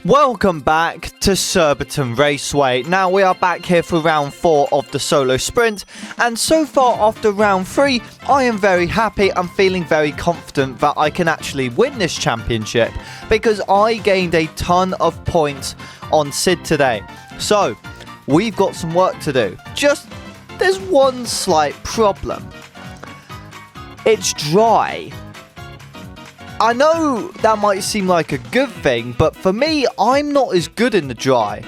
Welcome back to Surbiton Raceway. Now we are back here for round 4 of the solo sprint, and so far after round 3 I am very happy. I'm feeling very confident that I can actually win this championship because I gained a ton of points on Sid today. So we've got some work to do. There's one slight problem. It's dry. I know that might seem like a good thing, but for me, I'm not as good in the dry.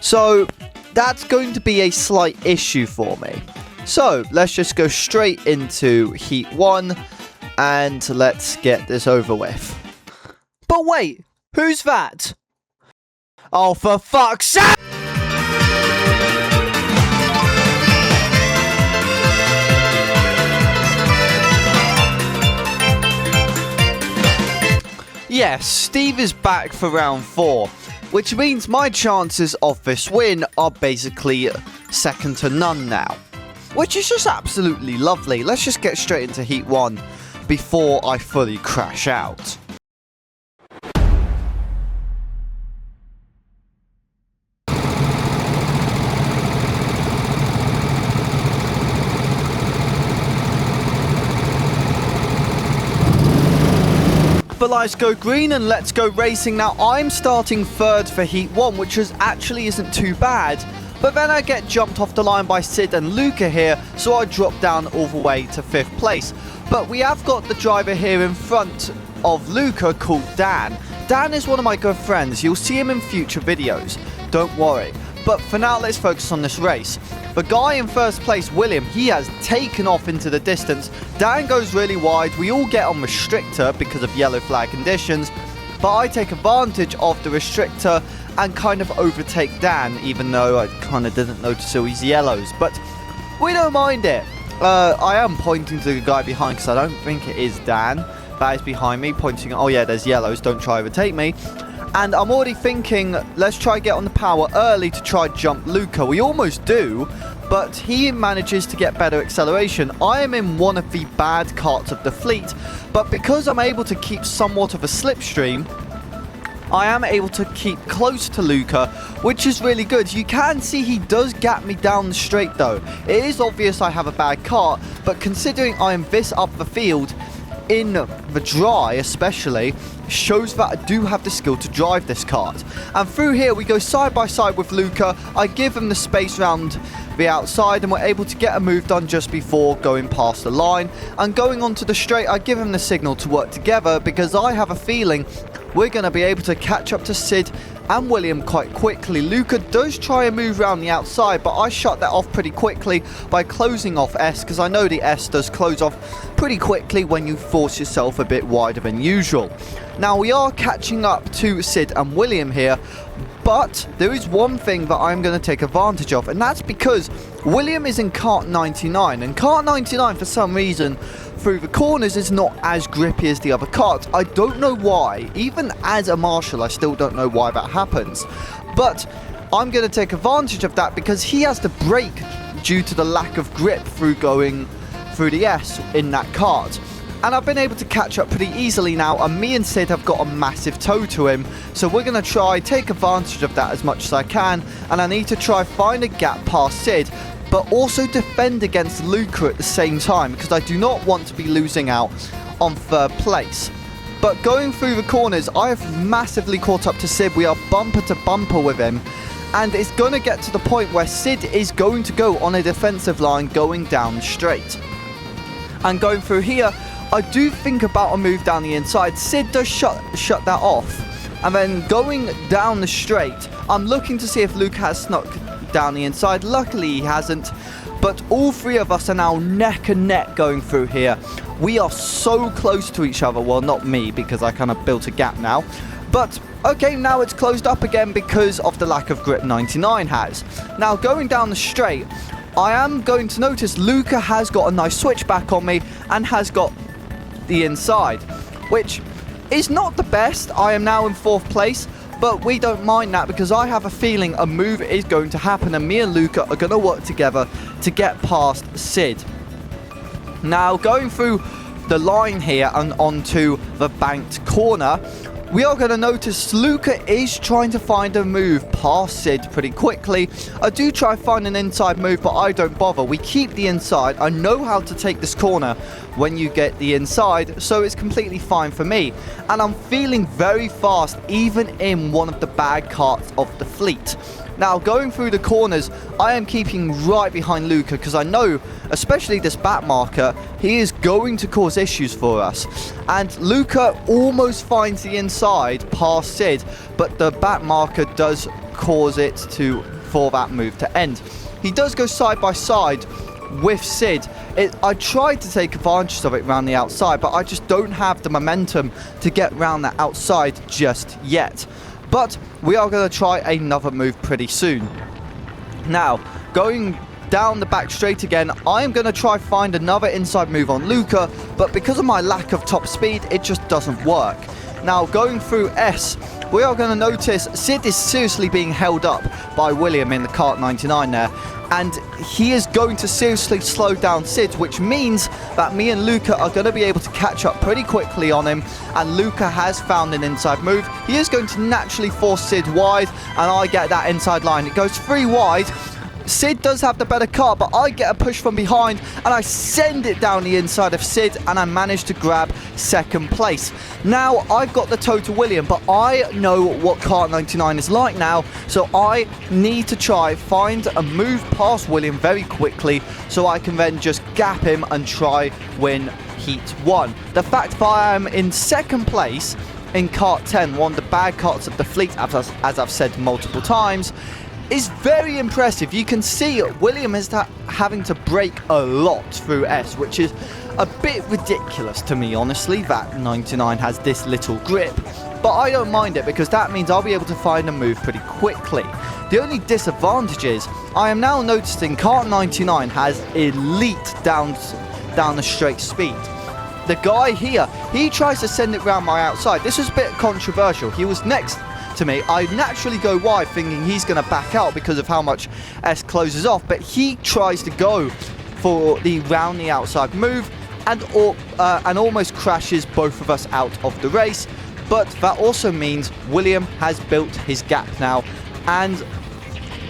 So that's going to be a slight issue for me. So let's just go straight into Heat 1 and let's get this over with. But wait, who's that? Oh, for fuck's sake! Yes, Steve is back for round 4, which means my chances of this win are basically second to none now, which is just absolutely lovely. Let's just get straight into Heat 1 before I fully crash out. The lights go green and let's go racing. Now I'm starting 3rd for Heat 1, which actually isn't too bad, but then I get jumped off the line by Sid and Luca here, so I drop down all the way to 5th place. But we have got the driver here in front of Luca called Dan. Dan is one of my good friends. You'll see him in future videos, don't worry. But for now, let's focus on this race. The guy in 1st place, William, he has taken off into the distance. Dan goes really wide. We all get on restrictor because of yellow flag conditions. But I take advantage of the restrictor and kind of overtake Dan, even though I kind of didn't notice all these yellows. But we don't mind it. I am pointing to the guy behind because I don't think it is Dan. That is behind me, pointing, oh yeah, there's yellows, don't try to overtake me. And I'm already thinking, let's try get on the power early to try jump Luca. We almost do, but he manages to get better acceleration. I am in one of the bad karts of the fleet, but because I'm able to keep somewhat of a slipstream, I am able to keep close to Luca, which is really good. You can see he does gap me down the straight though. It is obvious I have a bad kart, but considering I am this up the field, in the dry especially, shows that I do have the skill to drive this kart. And through here we go side by side with Luca. I give him the space round the outside and we're able to get a move done just before going past the line. And going onto the straight, I give him the signal to work together because I have a feeling we're going to be able to catch up to Sid and William quite quickly. Luca does try and move around the outside, but I shut that off pretty quickly by closing off S, because I know the S does close off pretty quickly when you force yourself a bit wider than usual. Now we are catching up to Sid and William here, but there is one thing that I'm going to take advantage of, and that's because William is in kart 99, and kart 99 for some reason through the corners is not as grippy as the other karts. I don't know why. Even as a marshal, I still don't know why that happens. But I'm going to take advantage of that because he has to brake due to the lack of grip through going through the S in that kart. And I've been able to catch up pretty easily now, and me and Sid have got a massive toe to him. So we're going to try take advantage of that as much as I can, and I need to try find a gap past Sid, but also defend against Luca at the same time, because I do not want to be losing out on 3rd place. But going through the corners, I have massively caught up to Sid. We are bumper to bumper with him, and it's going to get to the point where Sid is going to go on a defensive line going down straight. And going through here, I do think about a move down the inside. Sid does shut that off. And then going down the straight, I'm looking to see if Luke has snuck down the inside. Luckily he hasn't, but all 3 of us are now neck and neck going through here. We are so close to each other. Well, not me, because I kind of built a gap now, but okay, now it's closed up again because of the lack of grip 99 has. Now going down the straight, I am going to notice Luca has got a nice switchback on me and has got the inside, which is not the best. I am now in 4th place, but we don't mind that because I have a feeling a move is going to happen and me and Luca are going to work together to get past Sid. Now going through the line here and onto the banked corner, we are going to notice Luca is trying to find a move past Sid pretty quickly. I do try to find an inside move, but I don't bother. We keep the inside. I know how to take this corner when you get the inside, so it's completely fine for me. And I'm feeling very fast, even in one of the bad carts of the fleet. Now, going through the corners, I am keeping right behind Luca because I know, especially this back marker, he is going to cause issues for us. And Luca almost finds the inside past Sid, but the back marker does cause it for that move to end. He does go side by side with Sid. I tried to take advantage of it around the outside, but I just don't have the momentum to get around that outside just yet. But we are going to try another move pretty soon. Now, going down the back straight again, I am going to try find another inside move on Luca, but because of my lack of top speed, it just doesn't work. Now, going through S, we are going to notice Sid is seriously being held up by William in the Kart 99 there. And he is going to seriously slow down Sid, which means that me and Luca are going to be able to catch up pretty quickly on him. And Luca has found an inside move. He is going to naturally force Sid wide, and I get that inside line. It goes 3 wide. Sid does have the better car, but I get a push from behind and I send it down the inside of Sid, and I manage to grab second place. Now I've got the total William, but I know what Kart 99 is like now, so I need to try find a move past William very quickly so I can then just gap him and try win Heat 1. The fact that I am in second place in Kart 10, one of the bad karts of the fleet, as I've said multiple times, is very impressive. You can see William is having to brake a lot through S, which is a bit ridiculous to me, honestly, that 99 has this little grip. But I don't mind it because that means I'll be able to find a move pretty quickly. The only disadvantage is I am now noticing Kart 99 has elite down the straight speed. The guy here, he tries to send it round my outside. This was a bit controversial. He was next to me. I naturally go wide thinking he's going to back out because of how much S closes off, but he tries to go for the round the outside move and almost crashes both of us out of the race. But that also means William has built his gap now, and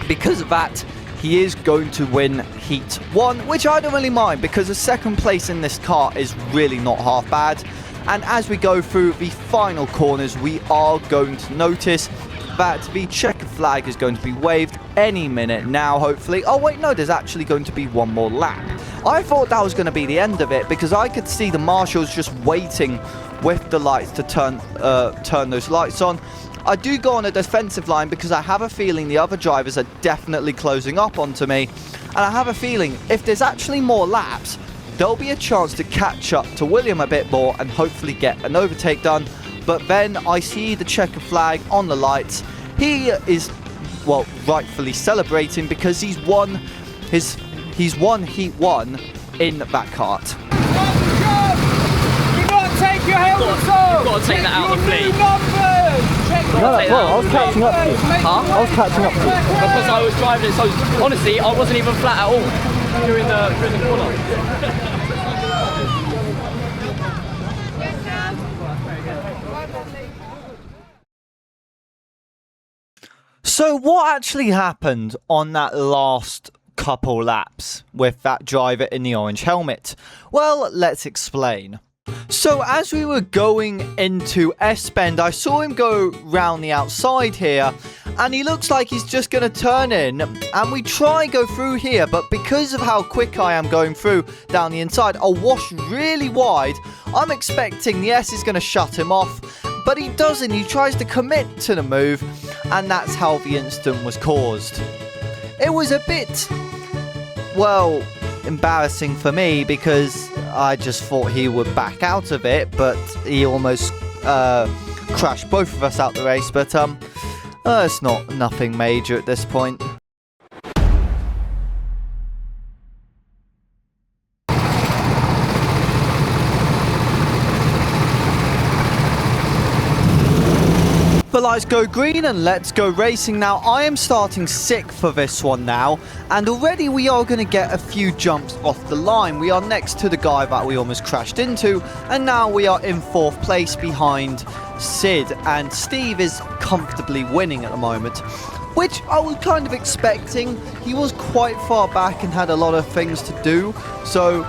because of that he is going to win Heat 1, which I don't really mind because the second place in this car is really not half bad. And as we go through the final corners, we are going to notice that the checkered flag is going to be waved any minute now, hopefully. Oh, wait, no, there's actually going to be one more lap. I thought that was going to be the end of it because I could see the marshals just waiting with the lights to turn those lights on. I do go on a defensive line because I have a feeling the other drivers are definitely closing up onto me. And I have a feeling if there's actually more laps, there'll be a chance to catch up to William a bit more and hopefully get an overtake done. But then I see the checker flag on the lights. He is, well, rightfully celebrating because he's won Heat 1 in that kart. Do not take your helmets off! You've got to take that out of the fleet. I was catching up to you. Huh? I was catching up to you. Because I was driving it, so honestly, I wasn't even flat at all during the corner. So what actually happened on that last couple laps with that driver in the orange helmet? Well, let's explain. So as we were going into S-Bend, I saw him go round the outside here, and he looks like he's just going to turn in, and we try and go through here, but because of how quick I am going through down the inside, I'll wash really wide. I'm expecting the S is going to shut him off, but he doesn't. He tries to commit to the move, and that's how the incident was caused. It was a bit, well, embarrassing for me because I just thought he would back out of it, but he almost crashed both of us out the race. But it's nothing major at this point. The lights go green and let's go racing. Now I am starting sick for this one now, and already we are going to get a few jumps off the line. We are next to the guy that we almost crashed into, and now we are in 4th place behind Sid, and Steve is comfortably winning at the moment, which I was kind of expecting. He was quite far back and had a lot of things to do, so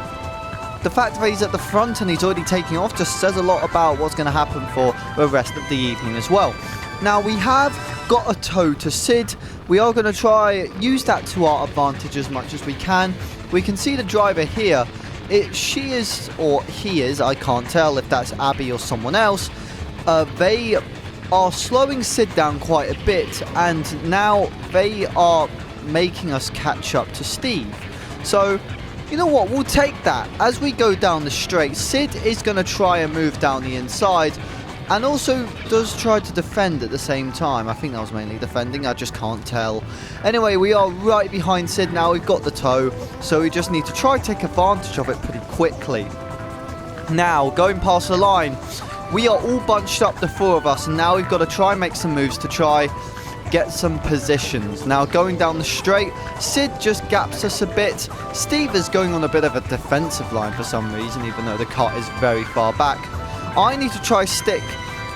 the fact that he's at the front and he's already taking off just says a lot about what's going to happen for the rest of the evening as well. Now we have got a tow to Sid. We are going to try use that to our advantage as much as we can. We can see the driver here. She is, or he is, I can't tell if that's Abby or someone else. They are slowing Sid down quite a bit, and now they are making us catch up to Steve. So, you know what, we'll take that. As we go down the straight, Sid is going to try and move down the inside, and also does try to defend at the same time. I think that was mainly defending, I just can't tell. Anyway, we are right behind Sid now. We've got the tow, so we just need to try to take advantage of it pretty quickly. Now, going past the line, we are all bunched up, the four of us, and now we've got to try and make some moves to try get some positions. Now, going down the straight, Sid just gaps us a bit. Steve is going on a bit of a defensive line for some reason, even though the kart is very far back. I need to try stick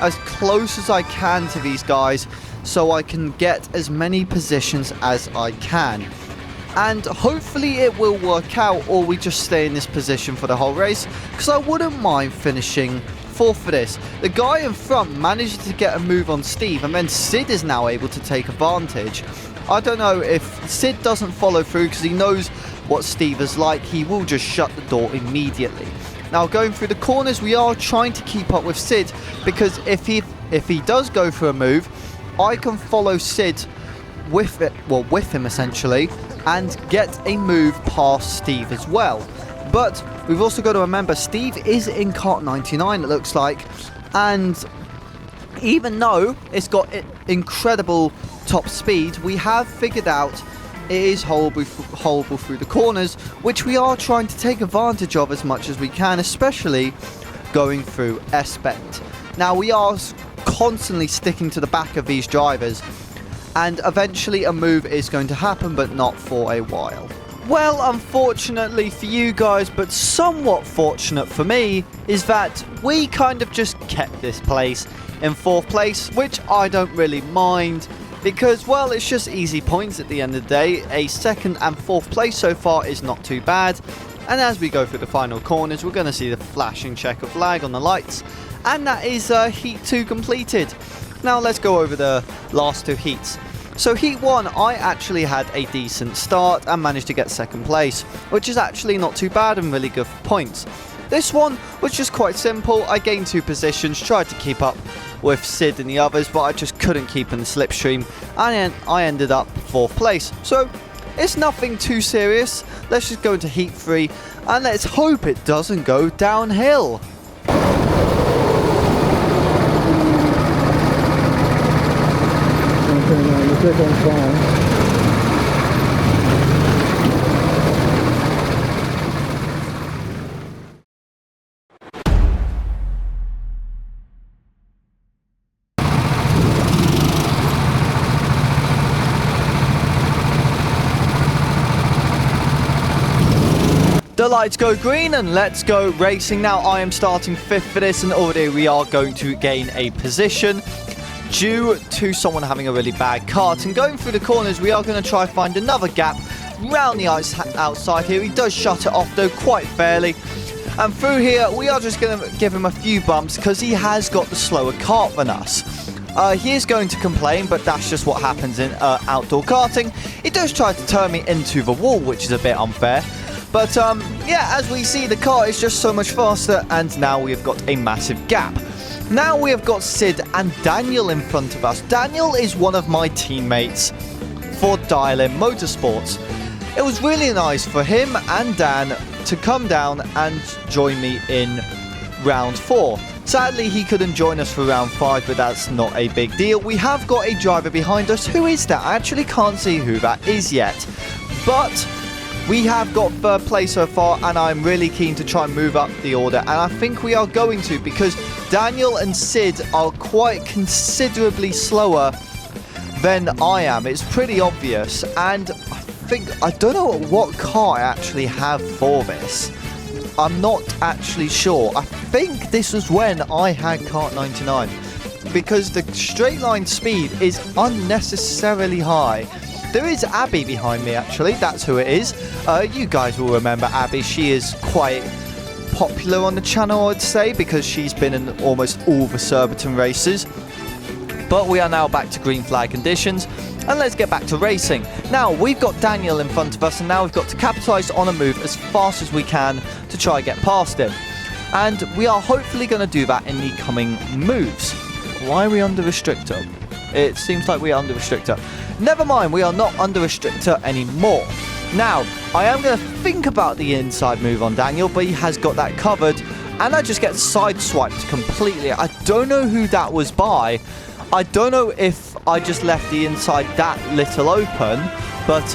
as close as I can to these guys so I can get as many positions as I can. And hopefully it will work out, or we just stay in this position for the whole race, because I wouldn't mind finishing fourth for this. The guy in front managed to get a move on Steve, and then Sid is now able to take advantage. I don't know if Sid doesn't follow through because he knows what Steve is like. He will just shut the door immediately. Now, going through the corners, we are trying to keep up with Sid, because if he does go for a move, I can follow Sid with it, well, with him essentially, and get a move past Steve as well. But we've also got to remember, Steve is in kart 99, it looks like, and even though it's got incredible top speed, we have figured out it is horrible through the corners, which we are trying to take advantage of as much as we can, especially going through Espect. Now, we are constantly sticking to the back of these drivers, and eventually a move is going to happen, but not for a while. Well, unfortunately for you guys, but somewhat fortunate for me, is that we kind of just kept this place in fourth place, which I don't really mind, because, well, it's just easy points at the end of the day. A second and fourth place so far is not too bad. And as we go through the final corners, we're going to see the flashing check of lag on the lights. And that is Heat 2 completed. Now let's go over the last two heats. So Heat 1, I actually had a decent start and managed to get second place, which is actually not too bad and really good for points. This one was just quite simple. I gained 2 positions, tried to keep up with Sid and the others, but I just couldn't keep in the slipstream, and I ended up 4th place. So it's nothing too serious. Let's just go into Heat 3, and let's hope it doesn't go downhill. Click on fine. The lights go green and let's go racing. Now I am starting 5th for this, and already we are going to gain a position due to someone having a really bad kart. And going through the corners, we are going to try find another gap round the outside here. He does shut it off though quite fairly. And through here, we are just going to give him a few bumps because he has got the slower kart than us. He is going to complain, but that's just what happens in outdoor karting. He does try to turn me into the wall, which is a bit unfair. But yeah, as we see, the car is just so much faster, and now we have got a massive gap. Now we have got Sid and Daniel in front of us. Daniel is one of my teammates for Dial-In Motorsports. It was really nice for him and Dan to come down and join me in round 4. Sadly, he couldn't join us for round 5, but that's not a big deal. We have got a driver behind us. Who is that? I actually can't see who that is yet. But we have got 3rd place so far, and I'm really keen to try and move up the order. And I think we are going to, because Daniel and Sid are quite considerably slower than I am. It's pretty obvious. And I don't know what car I actually have for this. I'm not actually sure. I think this was when I had kart 99. because the straight line speed is unnecessarily high. There is Abby behind me, actually. That's who it is. You guys will remember Abby. She is quite popular on the channel, I'd say, because she's been in almost all the Surbiton races. But we are now back to green flag conditions, and let's get back to racing. Now, we've got Daniel in front of us, and now we've got to capitalise on a move as fast as we can to try and get past him. And we are hopefully going to do that in the coming moves. Why are we under restrictor? It seems like we are under restrictor. Never mind, we are not under restrictor anymore. Now, I am going to think about the inside move on Daniel, but he has got that covered, and I just get sideswiped completely. I don't know who that was by. I don't know if I just left the inside that little open, but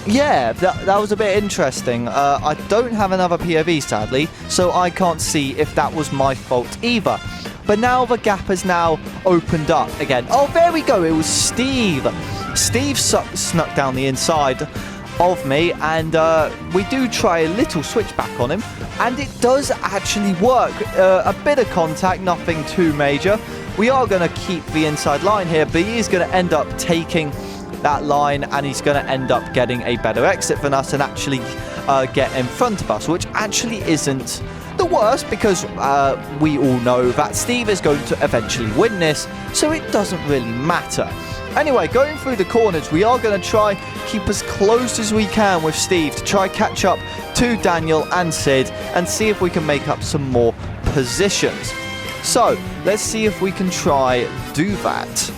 yeah, that was a bit interesting. I don't have another POV, sadly, so I can't see if that was my fault either. But now the gap has now opened up again. Oh, there we go. It was Steve. Steve snuck down the inside of me, and we do try a little switchback on him, and it does actually work. A bit of contact, nothing too major. We are going to keep the inside line here, but he is going to end up taking that line, and he's going to end up getting a better exit than us and actually get in front of us, which actually isn't the worst, because we all know that Steve is going to eventually win this, so it doesn't really matter. Anyway, going through the corners, we are going to try keep as close as we can with Steve to try catch up to Daniel and Sid and see if we can make up some more positions. So, let's see if we can try do that.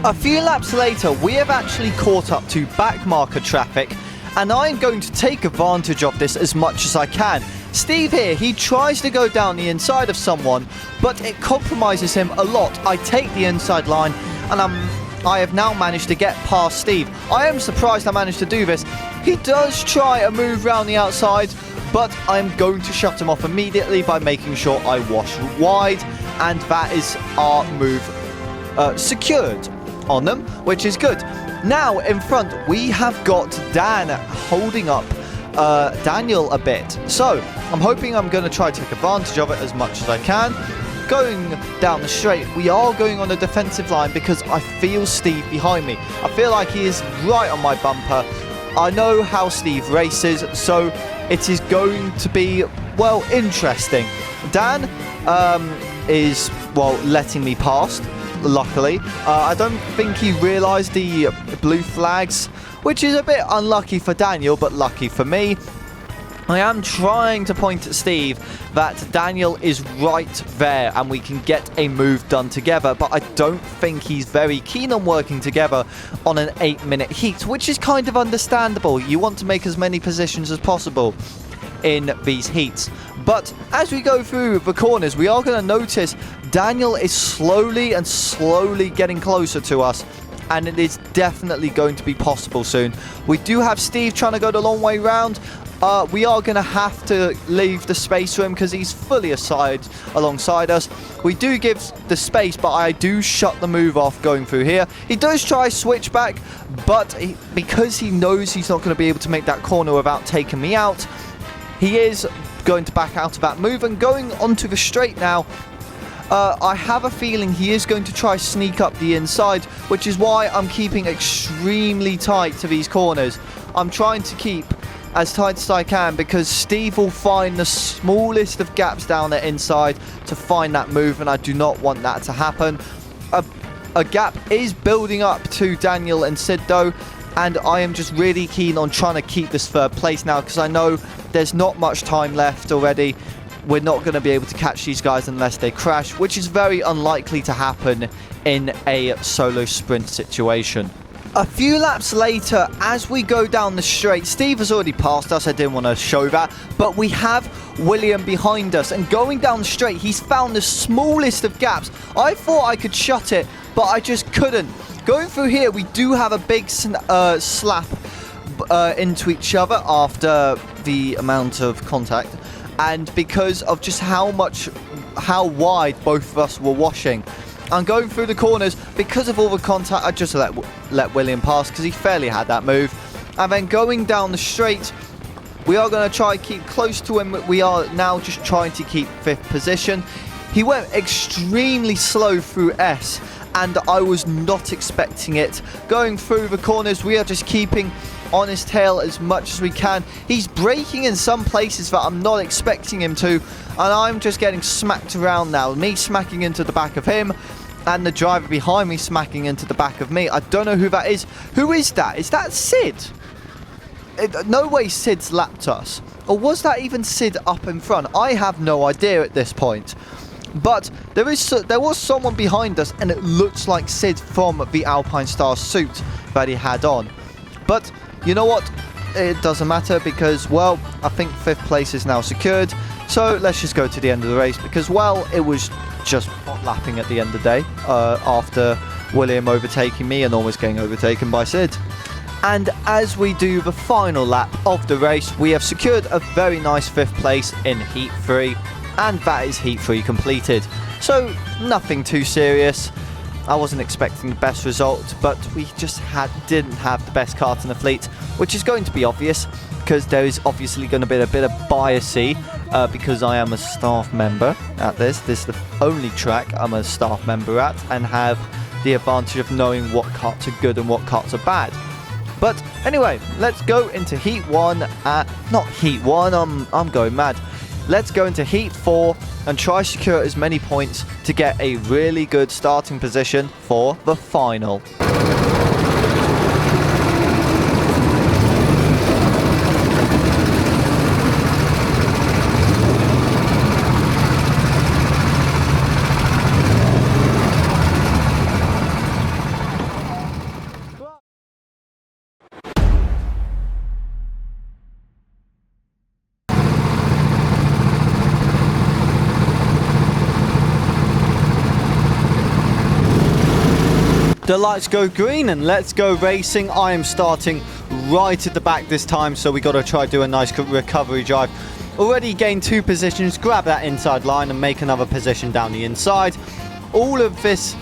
A few laps later, we have actually caught up to backmarker traffic, and I'm going to take advantage of this as much as I can. Steve here, he tries to go down the inside of someone, but it compromises him a lot. I take the inside line, and I have now managed to get past Steve. I am surprised I managed to do this. He does try a move round the outside, but I'm going to shut him off immediately by making sure I wash wide, and that is our move secured on them, which is good. Now, in front, we have got Dan holding up Daniel a bit. So, I'm hoping I'm going to try to take advantage of it as much as I can. Going down the straight, we are going on a defensive line because I feel Steve behind me. I feel like he is right on my bumper. I know how Steve races, so it is going to be, well, interesting. Dan is, well, letting me past, luckily. I don't think he realised the blue flags, which is a bit unlucky for Daniel, but lucky for me. I am trying to point at Steve that Daniel is right there and we can get a move done together, but I don't think he's very keen on working together on an 8-minute heat, which is kind of understandable. You want to make as many positions as possible in these heats. But as we go through the corners, we are going to notice Daniel is slowly getting closer to us, and it is definitely going to be possible soon. We do have Steve trying to go the long way round. We are going to have to leave the space for him because he's fully alongside us. We do give the space, but I do shut the move off going through here. He does try switchback, but because he knows he's not going to be able to make that corner without taking me out, he is going to back out of that move and going onto the straight now. I have a feeling he is going to try sneak up the inside, which is why I'm keeping extremely tight to these corners. I'm trying to keep as tight as I can because Steve will find the smallest of gaps down the inside to find that move, and I do not want that to happen. A gap is building up to Daniel and Sid though, and I am just really keen on trying to keep this third place now because I know there's not much time left already. We're not going to be able to catch these guys unless they crash, which is very unlikely to happen in a solo sprint situation. A few laps later, as we go down the straight, Steve has already passed us. I didn't want to show that, but we have William behind us, and going down the straight, he's found the smallest of gaps. I thought I could shut it, but I just couldn't. Going through here, we do have a big slap into each other after the amount of contact, and because of just how wide both of us were washing. I'm going through the corners because of all the contact. I just let William pass because he fairly had that move. And then going down the straight, we are going to try and keep close to him. We are now just trying to keep 5th position. He went extremely slow through S, and I was not expecting it. Going through the corners, we are just keeping on his tail as much as we can. He's braking in some places that I'm not expecting him to, and I'm just getting smacked around now. Me smacking into the back of him, and the driver behind me smacking into the back of me. I don't know who that is. Who is that? Is that Sid? No way Sid's lapped us. Or was that even Sid up in front? I have no idea at this point. But there was someone behind us, and it looks like Sid from the Alpine Star suit that he had on. But you know what? It doesn't matter because, well, I think 5th place is now secured. So let's just go to the end of the race because, well, it was just hot lapping at the end of the day after William overtaking me and almost getting overtaken by Sid. And as we do the final lap of the race, we have secured a very nice 5th place in Heat 3. And that is Heat 3 completed. So nothing too serious. I wasn't expecting the best result, but we just didn't have the best kart in the fleet, which is going to be obvious because there is obviously going to be a bit of biasy because I am a staff member at this. This is the only track I'm a staff member at and have the advantage of knowing what karts are good and what karts are bad. But anyway, let's go into Heat 1. Not Heat 1, I'm going mad. Let's go into Heat 4 and try secure as many points to get a really good starting position for the final. The lights go green and let's go racing. I am starting right at the back this time, so we got to try do a nice recovery drive. Already gained 2 positions, grab that inside line and make another position down the inside. All of this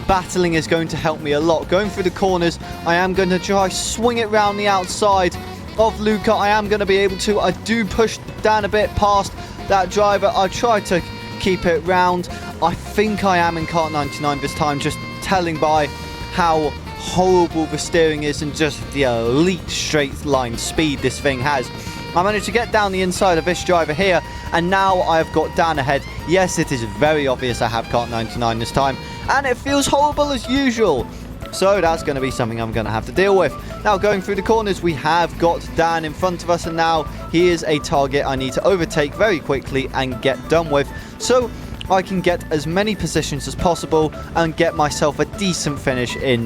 battling is going to help me a lot. Going through the corners, I am going to try swing it round the outside of Luca. I am going to be able to. I do push down a bit past that driver. I try to keep it round. I think I am in Kart 99 this time, just telling by how horrible the steering is and just the elite straight line speed this thing has. I managed to get down the inside of this driver here, and now I've got Dan ahead. Yes, it is very obvious I have Kart 99 this time, and it feels horrible as usual. So that's going to be something I'm going to have to deal with. Now going through the corners, we have got Dan in front of us, and now he is a target I need to overtake very quickly and get done with. So I can get as many positions as possible and get myself a decent finish in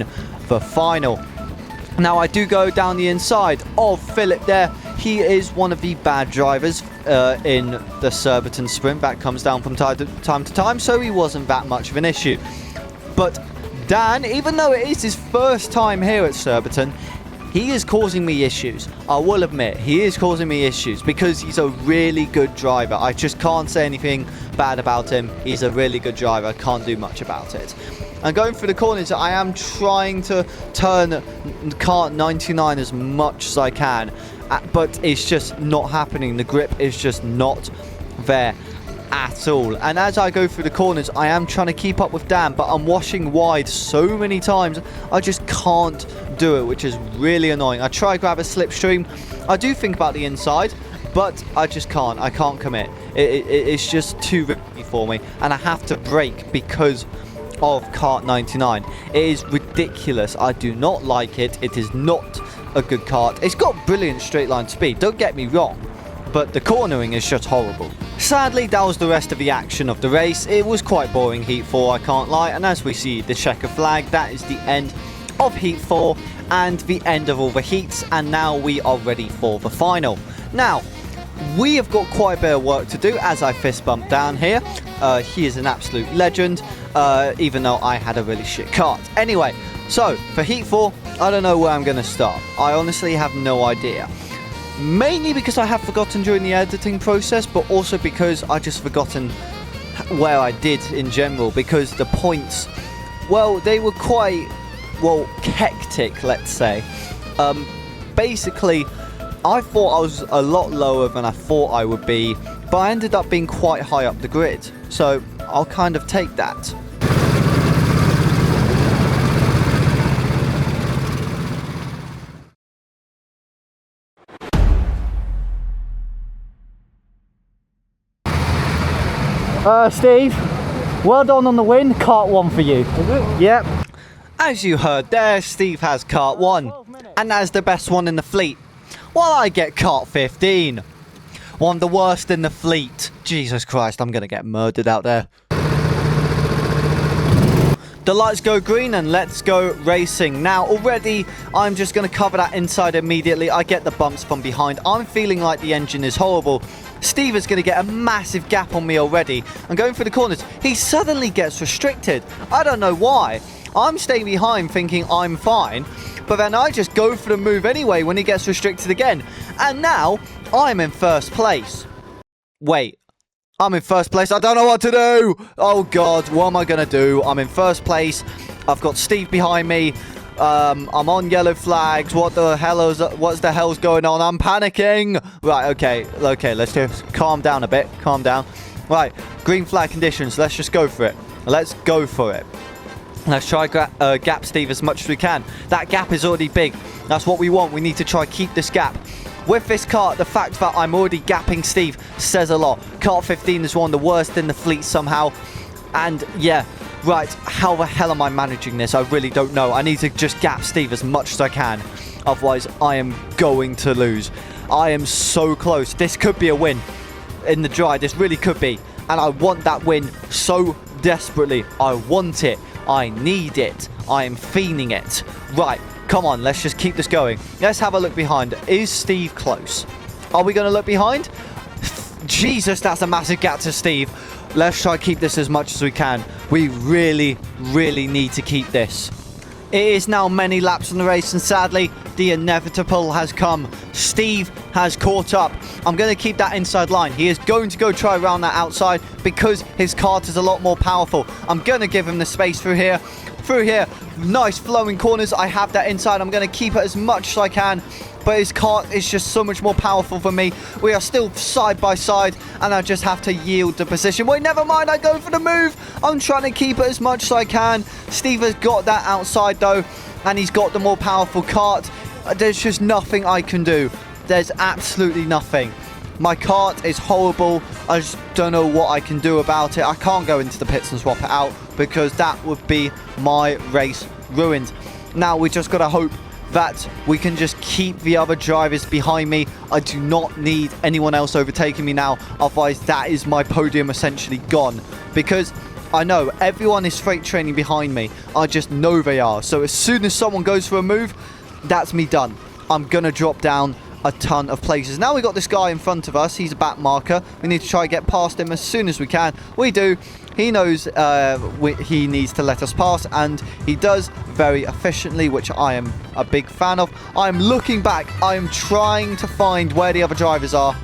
the final. Now I do go down the inside of Philip there. He is one of the bad drivers in the Surbiton sprint. That comes down from time to time, so he wasn't that much of an issue. But Dan, even though it is his first time here at Surbiton, he is causing me issues. I will admit, he is causing me issues because he's a really good driver. I just can't say anything bad about him. He's a really good driver. I can't do much about it. And going through the corners, I am trying to turn Kart 99 as much as I can, but it's just not happening. The grip is just not there at all. And as I go through the corners, I am trying to keep up with Dan, but I'm washing wide so many times I just can't do it, which is really annoying. I try to grab a slipstream. I do think about the inside, but I just can't. I can't commit. It's just too risky for me, and I have to brake because of Kart 99. It is ridiculous. I do not like it. It is not a good kart. It's got brilliant straight line speed, don't get me wrong, but the cornering is just horrible. Sadly, that was the rest of the action of the race. It was quite boring Heat 4, I can't lie, and as we see the checker flag, that is the end of Heat 4 and the end of all the heats, and now we are ready for the final. Now, we have got quite a bit of work to do as I fist bump down here. He is an absolute legend, even though I had a really shit kart. Anyway, so for Heat 4, I don't know where I'm going to start. I honestly have no idea. Mainly because I have forgotten during the editing process, but also because I just forgotten where I did in general, because the points, well, they were quite, well, hectic, let's say. Basically, I thought I was a lot lower than I thought I would be, but I ended up being quite high up the grid. So I'll kind of take that. Steve, well done on the win. Kart 1 for you. Is it? Yep. As you heard there, Steve has Kart 1, and that is the best one in the fleet, while I get Kart 15. One of the worst in the fleet. Jesus Christ, I'm going to get murdered out there. The lights go green and let's go racing. Now, already, I'm just going to cover that inside immediately. I get the bumps from behind. I'm feeling like the engine is horrible. Steve is going to get a massive gap on me already. I'm going through the corners. He suddenly gets restricted. I don't know why. I'm staying behind thinking I'm fine. But then I just go for the move anyway when he gets restricted again. And now, I'm in first place. Wait. I'm in first place. I don't know what to do. Oh, God. What am I going to do? I'm in first place. I've got Steve behind me. I'm on yellow flags. What's the hell's going on? I'm panicking. Right, okay. Okay, let's just calm down a bit. Calm down. Right, green flag conditions. Let's just go for it. Let's go for it. Let's try gap Steve as much as we can. That gap is already big. That's what we want. We need to try keep this gap. With this kart, the fact that I'm already gapping Steve says a lot. Kart 15 is one of the worst in the fleet somehow. And yeah, right, how the hell am I managing this? I really don't know. I need to just gap Steve as much as I can. Otherwise, I am going to lose. I am so close. This could be a win in the dry. This really could be. And I want that win so desperately. I want it. I need it. I am fiending it. Right. Come on, let's just keep this going. Let's have a look behind. Is Steve close? Are we going to look behind? Jesus, that's a massive gap to Steve. Let's try to keep this as much as we can. We really, really need to keep this. It is now many laps in the race, and sadly, the inevitable has come. Steve has caught up. I'm going to keep that inside line. He is going to go try around that outside because his kart is a lot more powerful. I'm going to give him the space through here. Nice flowing corners. I have that inside. I'm going to keep it as much as I can, but his kart is just so much more powerful for me. We are still side by side, and I just have to yield the position. Wait, never mind. I go for the move. I'm trying to keep it as much as I can. Steve has got that outside, though, and he's got the more powerful kart. There's just nothing I can do. There's absolutely nothing. My kart is horrible. I just don't know what I can do about it. I can't go into the pits and swap it out because that would be my race ruined. Now we just got to hope that we can just keep the other drivers behind me. I do not need anyone else overtaking me now. Otherwise, that is my podium essentially gone. Because I know everyone is freight training behind me. I just know they are. So as soon as someone goes for a move, that's me done. I'm going to drop down a ton of places. Now we got this guy in front of us. He's a back marker. We need to try and get past him as soon as we can. We do. He knows he needs to let us pass, and he does very efficiently, which I am a big fan of. I'm looking back. I am trying to find where the other drivers are.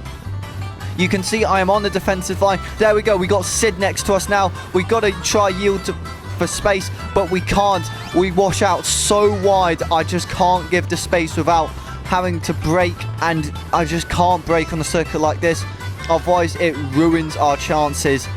You can see I am on the defensive line. There we go. We got Sid next to us now. We got to try yield for space, but we can't. We wash out so wide. I just can't give the space without having to brake, and I just can't brake on a circuit like this. Otherwise, it ruins our chances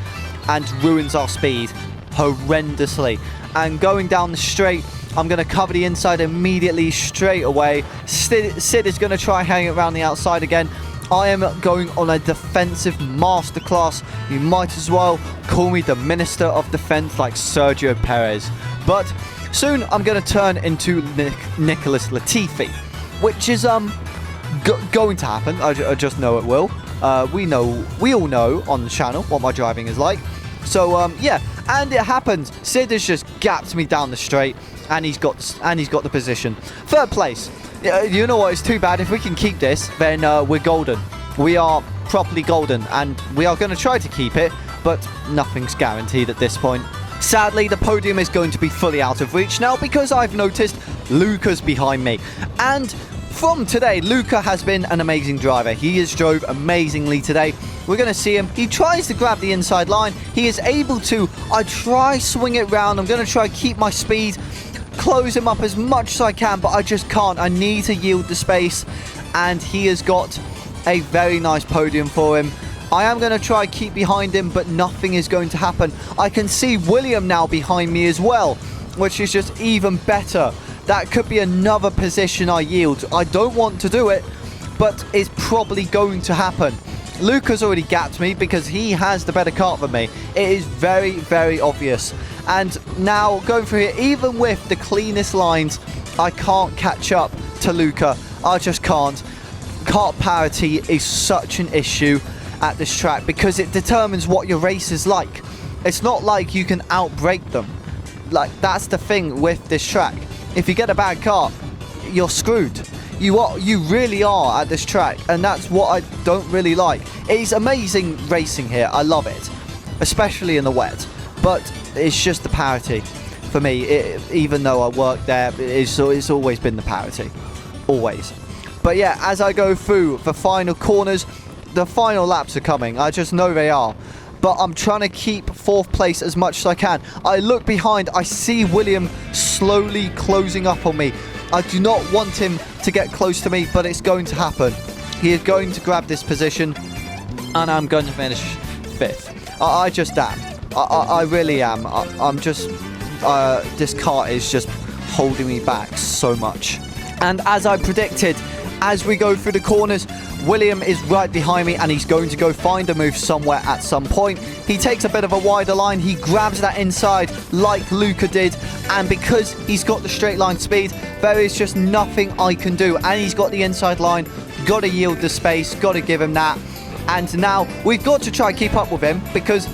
and ruins our speed horrendously. And going down the straight, I'm going to cover the inside immediately straight away. Sid is going to try hanging around the outside again. I am going on a defensive masterclass. You might as well call me the Minister of Defense like Sergio Perez. But soon I'm going to turn into Nicholas Latifi, which is going to happen. I just know it will. We all know on the channel what my driving is like. So yeah, and it happens. Sid has just gapped me down the straight, and he's got the position. Third place. You know what? It's too bad. If we can keep this, then we're golden. We are properly golden, and we are going to try to keep it, but nothing's guaranteed at this point. Sadly, the podium is going to be fully out of reach now because I've noticed Luca's behind me. And from today, Luca has been an amazing driver. He has drove amazingly today. We're going to see him. He tries to grab the inside line. He is able to. I try swing it round. I'm going to try keep my speed, close him up as much as I can, but I just can't. I need to yield the space, and he has got a very nice podium for him. I am going to try keep behind him, but nothing is going to happen. I can see William now behind me as well, which is just even better. That could be another position I yield. I don't want to do it, but it's probably going to happen. Luca's already gapped me because he has the better kart than me. It is very, very obvious. And now going through here, even with the cleanest lines, I can't catch up to Luca. I just can't. Kart parity is such an issue at this track because it determines what your race is like. It's not like you can outbrake them. Like, that's the thing with this track. If you get a bad kart, you're screwed. You really are at this track, and that's what I don't really like. It's amazing racing here. I love it, especially in the wet. But it's just the parity for me. Even though I work there, it's always been the parity, always. But yeah, as I go through the final corners, the final laps are coming. I just know they are. But I'm trying to keep 4th place as much as I can. I look behind. I see William slowly closing up on me. I do not want him to get close to me, but it's going to happen. He is going to grab this position, and I'm going to finish 5th. I just am. I really am. I'm just... this kart is just holding me back so much. And as I predicted, as we go through the corners, William is right behind me, and he's going to go find a move somewhere at some point. He takes a bit of a wider line. He grabs that inside like Luca did, and because he's got the straight line speed, there is just nothing I can do. And he's got the inside line. Got to yield the space. Got to give him that. And now we've got to try and keep up with him, because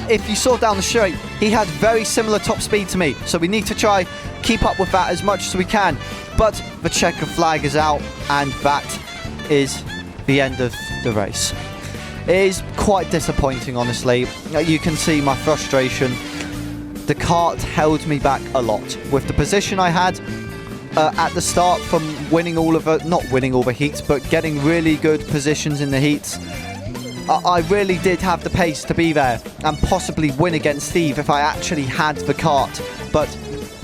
if you saw down the straight, he has very similar top speed to me. So we need to try keep up with that as much as we can. But the checker flag is out, and that is the end of the race. It is quite disappointing, honestly. You can see my frustration. The kart held me back a lot. With the position I had at the start from winning all of it, not winning all the heats, but getting really good positions in the heats, I really did have the pace to be there and possibly win against Steve if I actually had the kart. But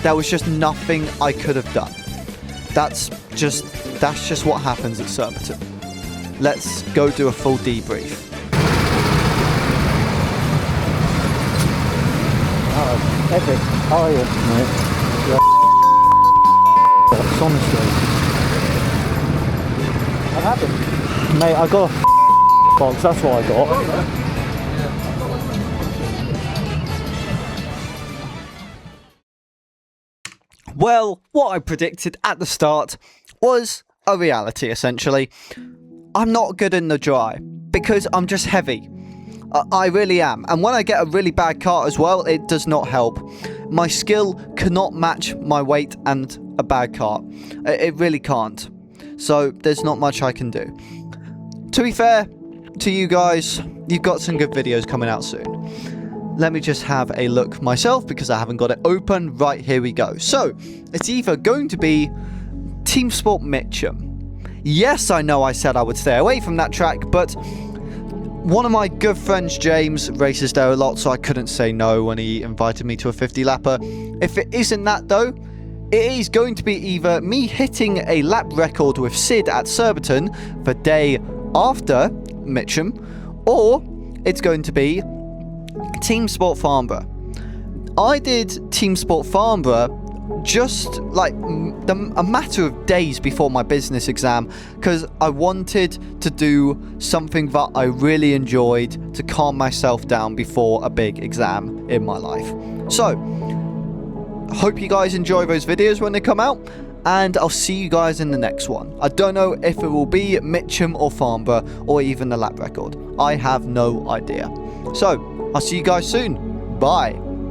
there was just nothing I could have done. That's just what happens at Surbiton. Let's go do a full debrief. Epic. How are you, mate? Yeah. Honestly. What happened? Mate, I got a box, that's what I got. Well, what I predicted at the start was a reality, essentially. I'm not good in the dry because I'm just heavy. I really am. And when I get a really bad kart as well, it does not help. My skill cannot match my weight and a bad kart. It really can't. So there's not much I can do. To be fair to you guys, you've got some good videos coming out soon. Let me just have a look myself because I haven't got it open. Right, here we go. So it's either going to be Team Sport Mitcham. Yes, I know I said I would stay away from that track, but one of my good friends, James, races there a lot, so I couldn't say no when he invited me to a 50-lapper. If it isn't that, though, it is going to be either me hitting a lap record with Sid at Surbiton the day after Mitcham, or it's going to be Team Sport Farnborough. I did Team Sport Farnborough just like a matter of days before my business exam because I wanted to do something that I really enjoyed to calm myself down before a big exam in my life. So, hope you guys enjoy those videos when they come out, and I'll see you guys in the next one. I don't know if it will be Mitcham or Farnborough or even the lap record. I have no idea. So, I'll see you guys soon. Bye.